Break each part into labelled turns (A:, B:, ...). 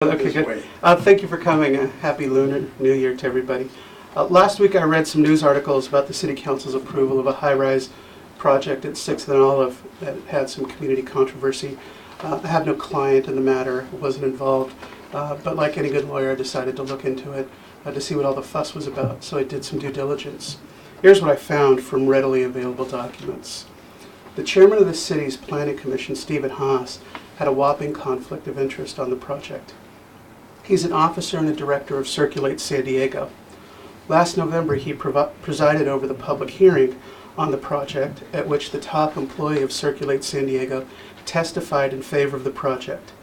A: Okay, good. Thank you for coming. Happy Lunar New Year to everybody. Last week I read some news articles about the City Council's approval of a high-rise project at 6th and Olive that had some community controversy. I have no client in the matter, wasn't involved, but like any good lawyer I decided to look into it to see what all the fuss was about, so I did some due diligence. Here's what I found from readily available documents. The chairman of the city's planning commission, Stephen Haas, had a whopping conflict of interest on the project. He's an officer and a director of Circulate San Diego. Last November, he presided over the public hearing on the project at which the top employee of Circulate San Diego testified in favor of the project.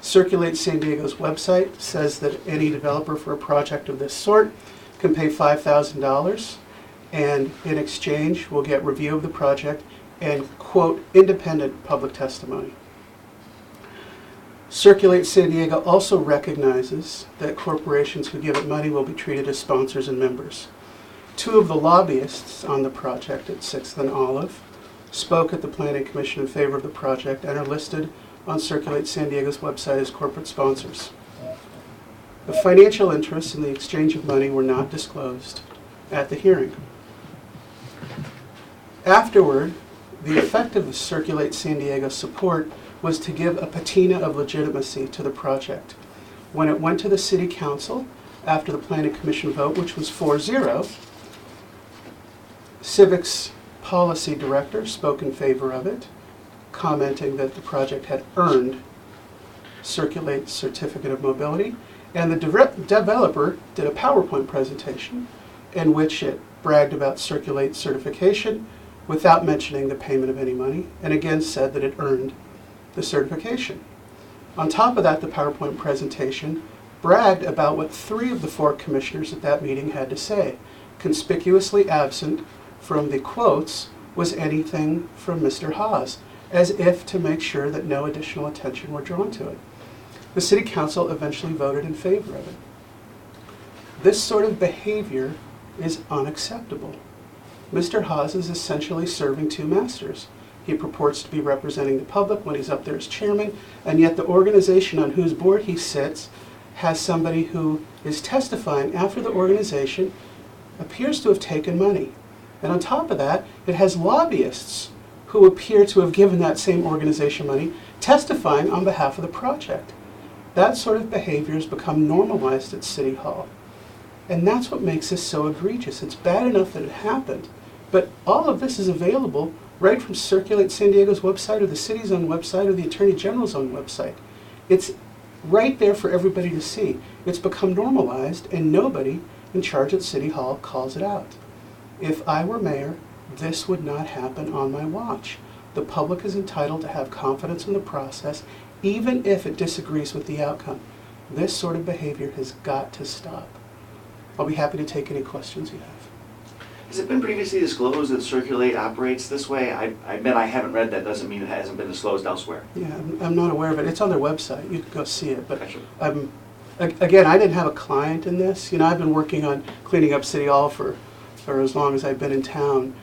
A: Circulate San Diego's website says that any developer for a project of this sort can pay $5,000 and in exchange will get review of the project and, quote, independent public testimony. Circulate San Diego also recognizes that corporations who give it money will be treated as sponsors and members. Two of the lobbyists on the project at 6th and Olive spoke at the Planning Commission in favor of the project and are listed on Circulate San Diego's website as corporate sponsors. The financial interests in the exchange of money were not disclosed at the hearing. Afterward, the effect of the Circulate San Diego support was to give a patina of legitimacy to the project. When it went to the City Council, after the Planning Commission vote, which was 4-0, Civic's policy director spoke in favor of it, commenting that the project had earned Circulate's certificate of mobility, and the developer did a PowerPoint presentation in which it bragged about Circulate's certification without mentioning the payment of any money, and again said that it earned the certification. On top of that, the PowerPoint presentation bragged about what 3 of the 4 commissioners at that meeting had to say. Conspicuously absent from the quotes was anything from Mr. Haas, as if to make sure that no additional attention were drawn to it. The City Council eventually voted in favor of it. This sort of behavior is unacceptable. Mr. Haas is essentially serving 2 masters. He purports to be representing the public when he's up there as chairman, and yet the organization on whose board he sits has somebody who is testifying after the organization appears to have taken money. And on top of that, it has lobbyists who appear to have given that same organization money, testifying on behalf of the project. That sort of behavior has become normalized at City Hall. And that's what makes this so egregious. It's bad enough that it happened, but all of this is available right from Circulate San Diego's website or the city's own website or the Attorney General's own website. It's right there for everybody to see. It's become normalized and nobody in charge at City Hall calls it out. If I were mayor, this would not happen on my watch. The public is entitled to have confidence in the process, even if it disagrees with the outcome. This sort of behavior has got to stop. I'll be happy to take any questions you have.
B: Has it been previously disclosed that Circulate operates this way? I admit I haven't read that. Doesn't mean it hasn't been disclosed elsewhere.
A: Yeah, I'm not aware of it. It's on their website. You can go see it. But
B: Gotcha.
A: again, I didn't have a client in this. You know, I've been working on cleaning up City Hall for as long as I've been in town,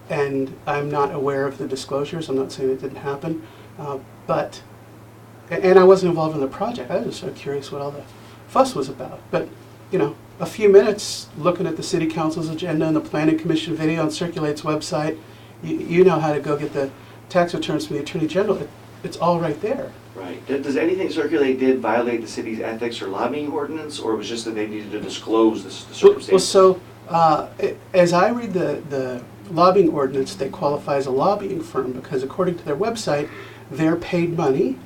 A: and I'm not aware of the disclosures. I'm not saying it didn't happen, and I wasn't involved in the project. I was just sort of curious what all the fuss was about. But you know, a few minutes looking at the City Council's agenda and the Planning Commission video on Circulate's website, you know how to go get the tax returns from the Attorney General. It's all right there.
B: Right. Does anything Circulate did violate the city's ethics or lobbying ordinance, or it was just that they needed to disclose the circumstances?
A: Well, so as I read the lobbying ordinance, they qualify as a lobbying firm because according to their website, they're paid money,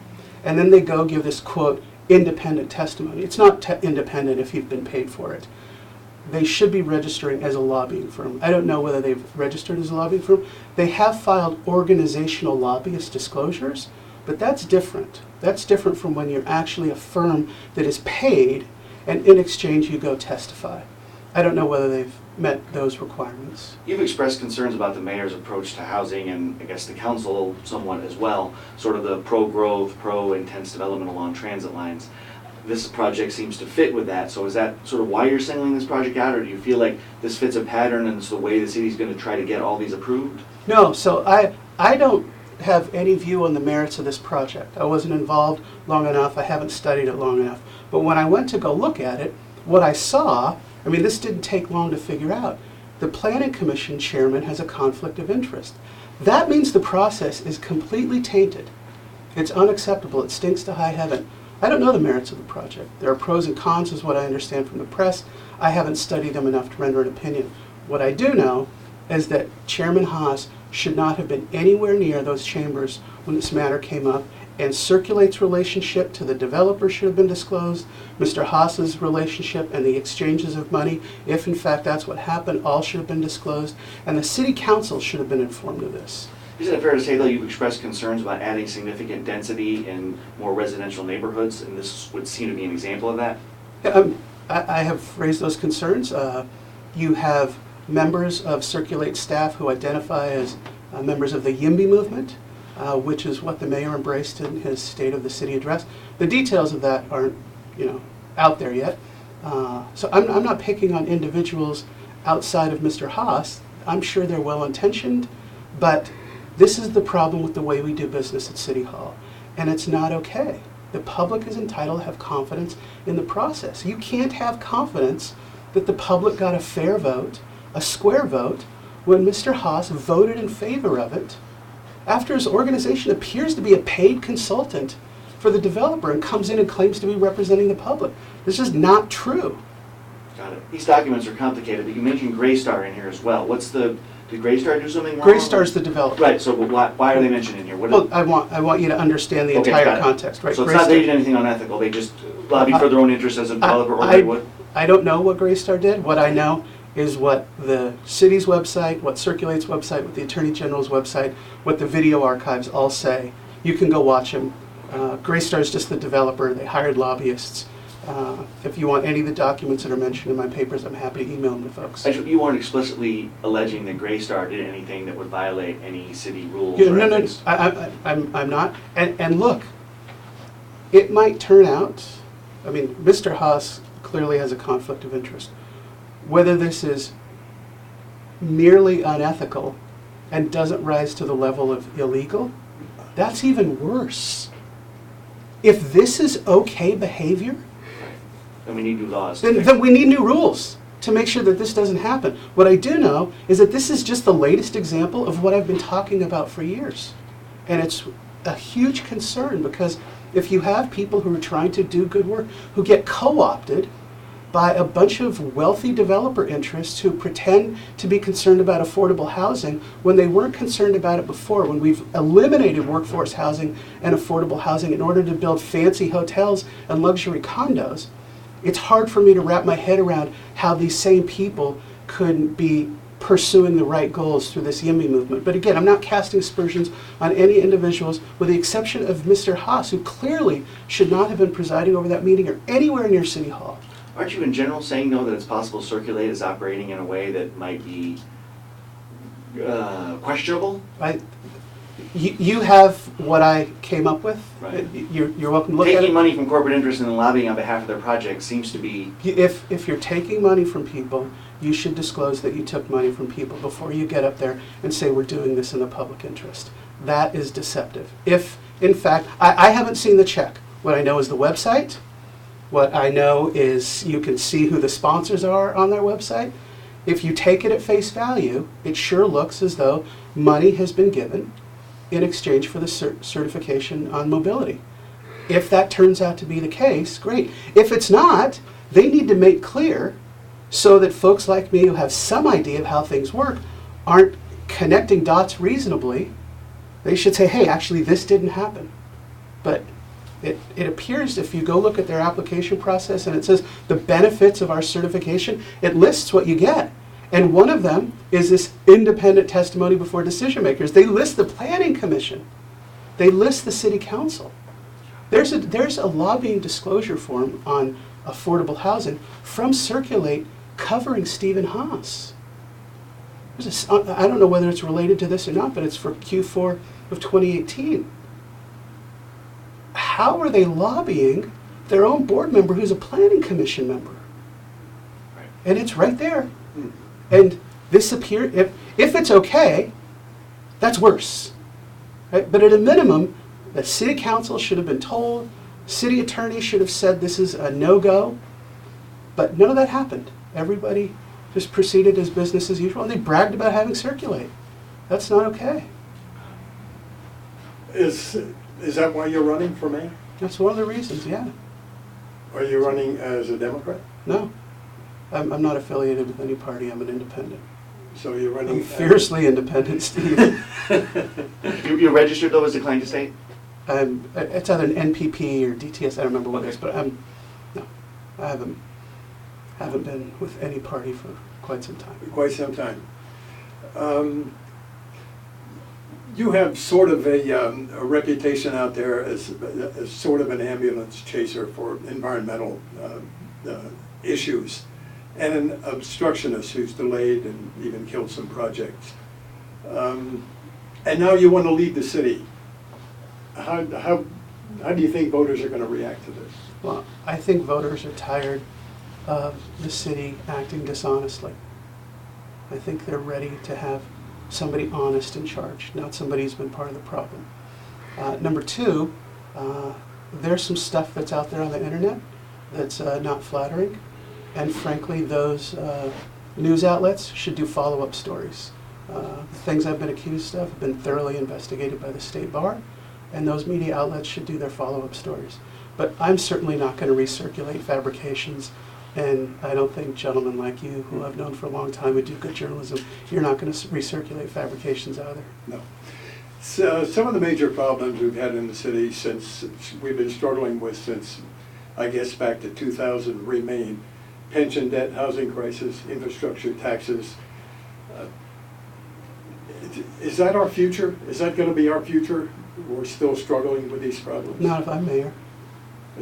A: and then they go give this, quote, independent testimony. It's not independent if you've been paid for it. They should be registering as a lobbying firm. I don't know whether they've registered as a lobbying firm. They have filed organizational lobbyist disclosures, but that's different. That's different from when you're actually a firm that is paid and in exchange you go testify. I don't know whether they've met those requirements.
B: You've expressed concerns about the mayor's approach to housing, and I guess the council somewhat as well, sort of the pro-growth, pro-intense development along transit lines. This project seems to fit with that, so is that sort of why you're singling this project out, or do you feel like this fits a pattern and it's the way the city's going to try to get all these approved?
A: No, so I don't have any view on the merits of this project. I wasn't involved long enough, I haven't studied it long enough. But when I went to go look at it, what I saw, I mean, this didn't take long to figure out. The Planning Commission chairman has a conflict of interest. That means the process is completely tainted. It's unacceptable, it stinks to high heaven. I don't know the merits of the project. There are pros and cons, is what I understand from the press. I haven't studied them enough to render an opinion. What I do know is that Chairman Haas should not have been anywhere near those chambers when this matter came up, and Circulate's relationship to the developer should have been disclosed. Mr. Haas's relationship and the exchanges of money, if in fact that's what happened, all should have been disclosed, and the city council should have been informed of this.
B: Isn't it fair to say, though, you've expressed concerns about adding significant density in more residential neighborhoods, and this would seem to be an example of that?
A: I have raised those concerns. You have members of Circulate staff who identify as members of the YIMBY movement, which is what the mayor embraced in his State of the City address. The details of that aren't, out there yet. So I'm not picking on individuals outside of Mr. Haas. I'm sure they're well-intentioned, but this is the problem with the way we do business at City Hall, and it's not okay. The public is entitled to have confidence in the process. You can't have confidence that the public got a fair vote, a square vote, when Mr. Haas voted in favor of it after his organization appears to be a paid consultant for the developer and comes in and claims to be representing the public. This is not true.
B: Got it. These documents are complicated, but you mentioned Greystar in here as well. Did Greystar do something wrong?
A: Greystar's the developer.
B: Right, so why are they mentioned in here?
A: Well, I want you to understand the entire context, right?
B: So it's not they did anything unethical, they just lobbied for their own interests as a developer, or they would?
A: I don't know what Greystar did. What I know is what the city's website, what Circulate's website, what the Attorney General's website, what the video archives all say. You can go watch them. Greystar's just the developer. They hired lobbyists. If you want any of the documents that are mentioned in my papers, I'm happy to email them to folks.
B: You weren't explicitly alleging that Greystar did anything that would violate any city rules
A: No,
B: or
A: no,
B: ethics?
A: I'm not. And look, it might turn out, I mean, Mr. Haas clearly has a conflict of interest. Whether this is merely unethical and doesn't rise to the level of illegal, that's even worse. If this is okay behavior,
B: And we need new laws.
A: then we need new rules to make sure that this doesn't happen. What I do know is that this is just the latest example of what I've been talking about for years. And it's a huge concern, because if you have people who are trying to do good work, who get co-opted by a bunch of wealthy developer interests who pretend to be concerned about affordable housing when they weren't concerned about it before, when we've eliminated workforce housing and affordable housing in order to build fancy hotels and luxury condos, it's hard for me to wrap my head around how these same people could be pursuing the right goals through this YIMBY movement. But again, I'm not casting aspersions on any individuals, with the exception of Mr. Haas, who clearly should not have been presiding over that meeting or anywhere near City Hall.
B: Aren't you in general saying, though, that it's possible Circulate is operating in a way that might be questionable?
A: You have what I came up with.
B: Right.
A: You're welcome to look at it.
B: Taking money from corporate interests and then lobbying on behalf of their project seems to be...
A: If you're taking money from people, you should disclose that you took money from people before you get up there and say we're doing this in the public interest. That is deceptive. If, in fact, I haven't seen the check. What I know is the website. What I know is you can see who the sponsors are on their website. If you take it at face value, it sure looks as though money has been given in exchange for the certification on mobility. If that turns out to be the case, great. If it's not, they need to make clear, so that folks like me who have some idea of how things work aren't connecting dots reasonably. They should say, hey, actually this didn't happen. But it appears, if you go look at their application process and it says the benefits of our certification, it lists what you get. And one of them is this independent testimony before decision makers. They list the Planning Commission. They list the City Council. There's a lobbying disclosure form on affordable housing from Circulate covering Stephen Haas. I don't know whether it's related to this or not, but it's for Q4 of 2018. How are they lobbying their own board member who's a Planning Commission member?
B: Right.
A: And it's right there. And this appears, if it's okay, that's worse. right? But at a minimum, the city council should have been told, city attorney should have said this is a no-go, but none of that happened. Everybody just proceeded as business as usual, and they bragged about having Circulate. That's not okay.
C: Is that why you're running for mayor?
A: That's one of the reasons, yeah.
C: Are you running as a Democrat?
A: No, I'm not affiliated with any party. I'm an independent.
C: So you're running...
A: I'm fiercely independent, Steve.
B: You're registered though as declined to state?
A: It's either an NPP or DTS. I don't remember what it is, but I haven't been with any party for quite some time.
C: Quite some time. You have sort of a reputation out there as sort of an ambulance chaser for environmental issues, and an obstructionist who's delayed and even killed some projects. And now you want to lead the city. How do you think voters are going to react to this?
A: Well, I think voters are tired of the city acting dishonestly. I think they're ready to have somebody honest in charge, not somebody who's been part of the problem. Number two, there's some stuff that's out there on the internet that's not flattering, and frankly, those news outlets should do follow-up stories. The things I've been accused of have been thoroughly investigated by the State Bar, and those media outlets should do their follow-up stories. But I'm certainly not going to recirculate fabrications, and I don't think gentlemen like you, who I've known for a long time, who do good journalism, you're not going to recirculate fabrications either.
C: No. So some of the major problems we've had in the city since we've been struggling with since, I guess, back to 2000 remain: pension debt, housing crisis, infrastructure, taxes. Is that our future? Is that going to be our future? We're still struggling with these problems?
A: Not if I'm mayor.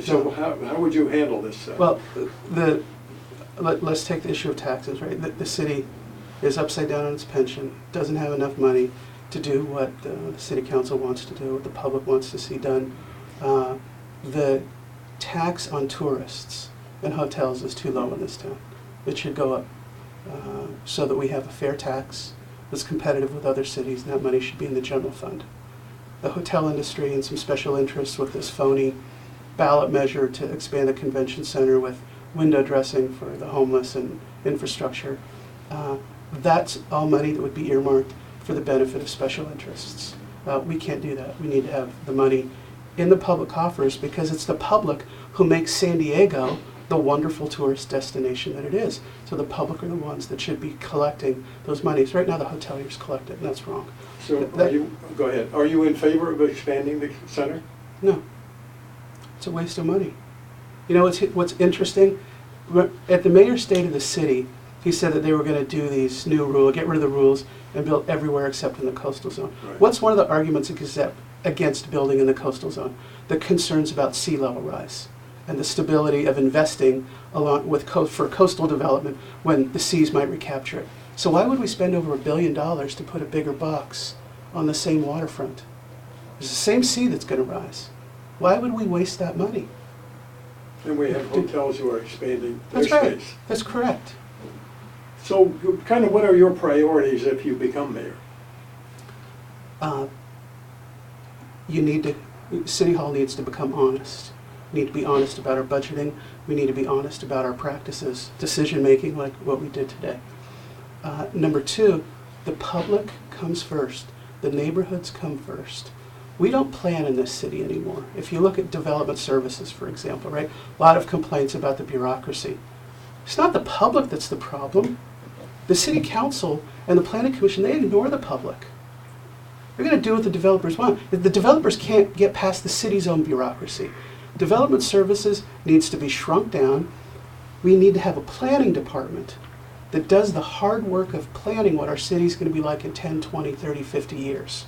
C: So
A: No.
C: how would you handle this?
A: Well, let's take the issue of taxes, right? The city is upside down on its pension, doesn't have enough money to do what the city council wants to do, what the public wants to see done. The tax on tourists and hotels is too low in this town. It should go up so that we have a fair tax that's competitive with other cities, and that money should be in the general fund. The hotel industry and some special interests with this phony ballot measure to expand the convention center with window dressing for the homeless and infrastructure. That's all money that would be earmarked for the benefit of special interests. We can't do that. We need to have the money in the public coffers, because it's the public who makes San Diego the wonderful tourist destination that it is. So the public are the ones that should be collecting those monies. Right now the hoteliers collect it, and that's wrong.
C: So go ahead. Are you in favor of expanding the center?
A: No. It's a waste of money. You know what's interesting? At the mayor's state of the city, he said that they were going to do these new rules, get rid of the rules, and build everywhere except in the coastal zone.
C: Right.
A: What's one of the arguments against building in the coastal zone? The concerns about sea level rise and the stability of investing along with for coastal development when the seas might recapture it. So why would we spend over $1 billion to put a bigger box on the same waterfront? It's the same sea that's going to rise. Why would we waste that money?
C: And we have hotels who are expanding their
A: That's right.
C: space.
A: That's correct.
C: So kind of what are your priorities if you become mayor?
A: City Hall needs to become honest. We need to be honest about our budgeting. We need to be honest about our practices, decision-making, like what we did today. Number two, the public comes first. The neighborhoods come first. We don't plan in this city anymore. If you look at development services, for example, right? A lot of complaints about the bureaucracy. It's not the public that's the problem. The city council and the planning commission, they ignore the public. They're going to do what the developers want. The developers can't get past the city's own bureaucracy. Development services needs to be shrunk down. We need to have a planning department that does the hard work of planning what our city's going to be like in 10, 20, 30, 50 years.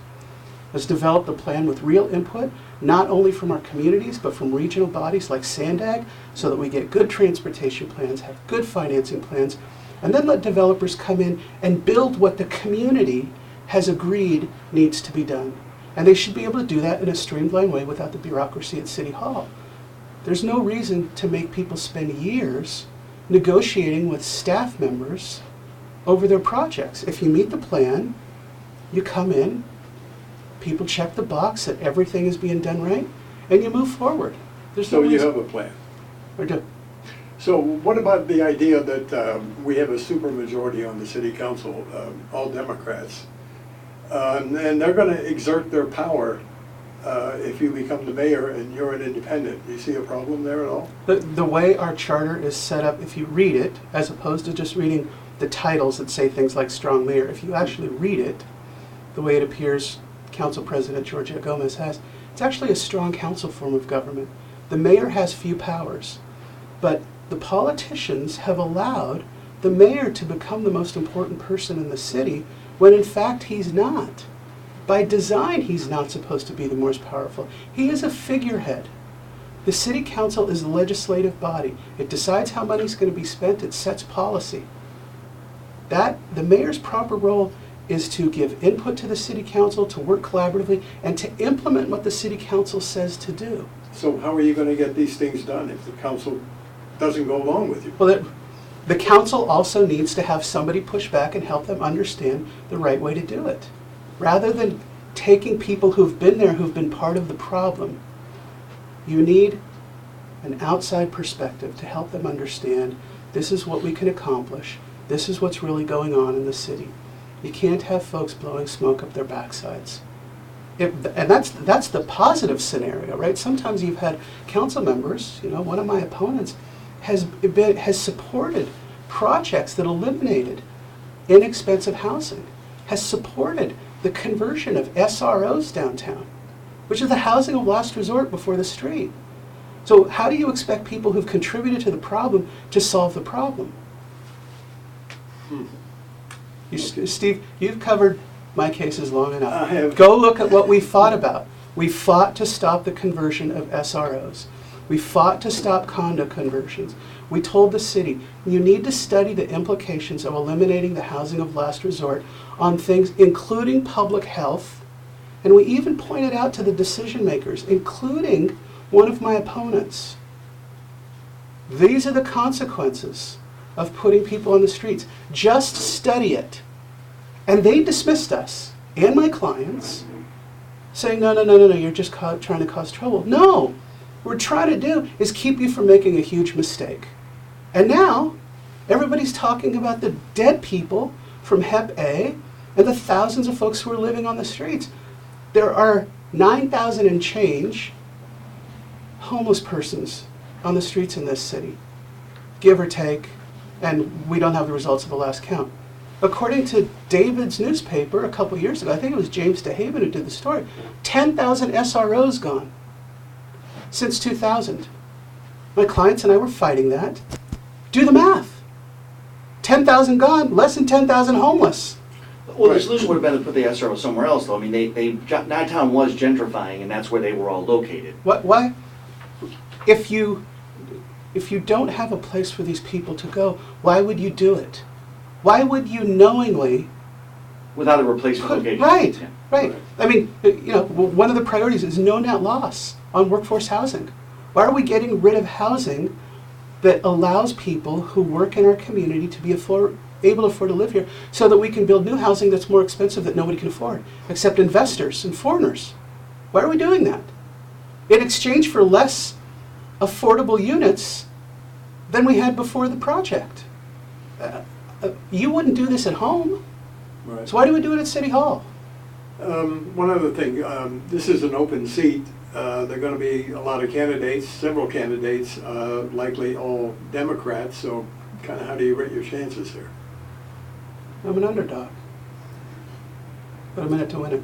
A: Let's develop the plan with real input, not only from our communities, but from regional bodies like Sandag, so that we get good transportation plans, have good financing plans, and then let developers come in and build what the community has agreed needs to be done. And they should be able to do that in a streamlined way without the bureaucracy at City Hall. There's no reason to make people spend years negotiating with staff members over their projects. If you meet the plan, you come in, people check the box that everything is being done right, and you move forward. There's
C: So
A: no
C: you
A: reason-
C: have a plan.
A: I do.
C: So what about the idea that we have a supermajority on the city council, all Democrats, and they're going to exert their power if you become the mayor and you're an independent? Do you see a problem there at all?
A: The way our charter is set up, if you read it, as opposed to just reading the titles that say things like strong mayor, if you actually read it, the way it appears Council President Georgia Gomez has, it's actually a strong council form of government. The mayor has few powers, but the politicians have allowed the mayor to become the most important person in the city when in fact he's not. By design, he's not supposed to be the most powerful. He is a figurehead. The city council is the legislative body. It decides how money's going to be spent. It sets policy. The mayor's proper role is to give input to the city council, to work collaboratively, and to implement what the city council says to do.
C: So how are you going to get these things done if the council doesn't go along with you?
A: Well, the council also needs to have somebody push back and help them understand the right way to do it. Rather than taking people who've been there, who've been part of the problem, you need an outside perspective to help them understand this is what we can accomplish. This is what's really going on in the city. You can't have folks blowing smoke up their backsides. And that's the positive scenario, right? Sometimes you've had council members, one of my opponents has supported projects that eliminated inexpensive housing, has supported the conversion of SROs downtown, which is the housing of last resort before the street. So how do you expect people who've contributed to the problem to solve the problem? Steve, you've covered my cases long enough.
C: I have.
A: Go look at what we fought about. We fought to stop the conversion of SROs. We fought to stop condo conversions. We told the city, you need to study the implications of eliminating the housing of last resort on things including public health. And we even pointed out to the decision makers, including one of my opponents, these are the consequences of putting people on the streets. Just study it. And they dismissed us and my clients, saying, no, you're just trying to cause trouble. No, what we're trying to do is keep you from making a huge mistake. And now, everybody's talking about the dead people from Hep A and the thousands of folks who are living on the streets. There are 9,000 and change homeless persons on the streets in this city, give or take, and we don't have the results of the last count. According to David's newspaper a couple years ago, I think it was James DeHaven who did the story, 10,000 SROs gone since 2000. My clients and I were fighting that. Do the math. 10,000 gone, less than 10,000 homeless.
B: Well, the solution would have been to put the SRO somewhere else, though. I mean, downtown was gentrifying, and that's where they were all located.
A: Why? If you don't have a place for these people to go, why would you do it? Why would you knowingly
B: Without a replacement location.
A: Right,
B: Yeah.
A: right. I mean, one of the priorities is no net loss on workforce housing. Why are we getting rid of housing that allows people who work in our community to be able to afford to live here so that we can build new housing that's more expensive that nobody can afford, except investors and foreigners? Why are we doing that? In exchange for less affordable units than we had before the project. You wouldn't do this at home,
C: Right.
A: so why do we do it at City Hall?
C: One other thing, this is an open seat. There are going to be a lot of candidates, several candidates, likely all Democrats, so kind of how do you rate your chances here?
A: I'm an underdog, but I'm in it to win it.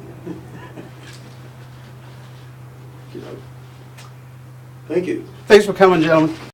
C: Thank you.
A: Thanks for coming, gentlemen.